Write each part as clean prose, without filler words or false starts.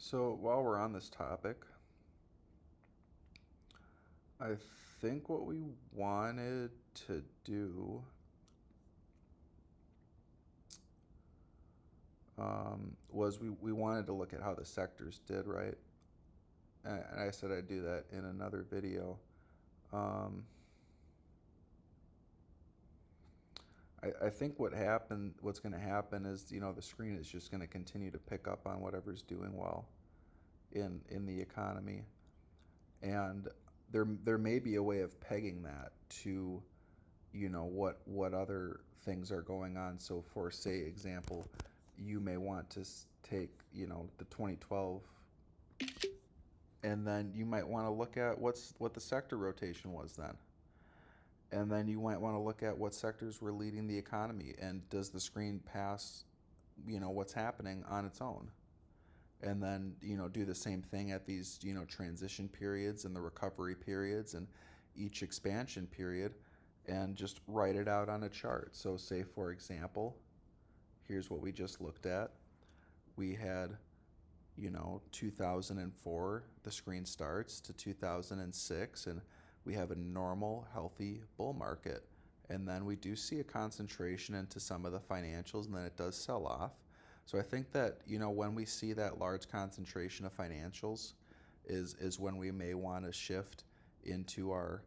So while we're on this topic, I think what we wanted to do was we wanted to look at how the sectors did, right? And I said I'd do that in another video. Um, I think what's going to happen is, the screen is just going to continue to pick up on whatever's doing well in the economy. And there may be a way of pegging that to, what other things are going on. So for, say, example, you may want to take, the 2012, and then you might want to look at what the sector rotation was then. And then you might want to look at what sectors were leading the economy, and does the screen pass, what's happening on its own. And then, do the same thing at these, transition periods and the recovery periods and each expansion period, and just write it out on a chart. So say, for example, here's what we just looked at. We had, 2004, the screen starts, to 2006, and we have a normal, healthy bull market. And then we do see a concentration into some of the financials, and then it does sell off. So I think that, when we see that large concentration of financials is when we may want to shift into our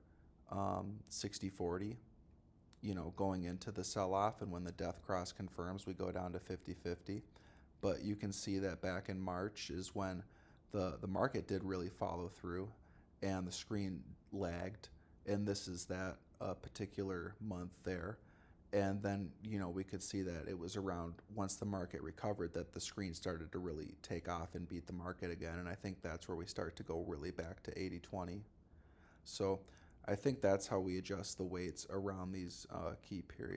60/40, going into the sell-off, and when the death cross confirms, we go down to 50/50. But you can see that back in March is when the market did really follow through and the screen lagged, and this is that particular month there. And then, we could see that it was around once the market recovered that the screen started to really take off and beat the market again. And I think that's where we start to go really back to 80/20. So I think that's how we adjust the weights around these key periods.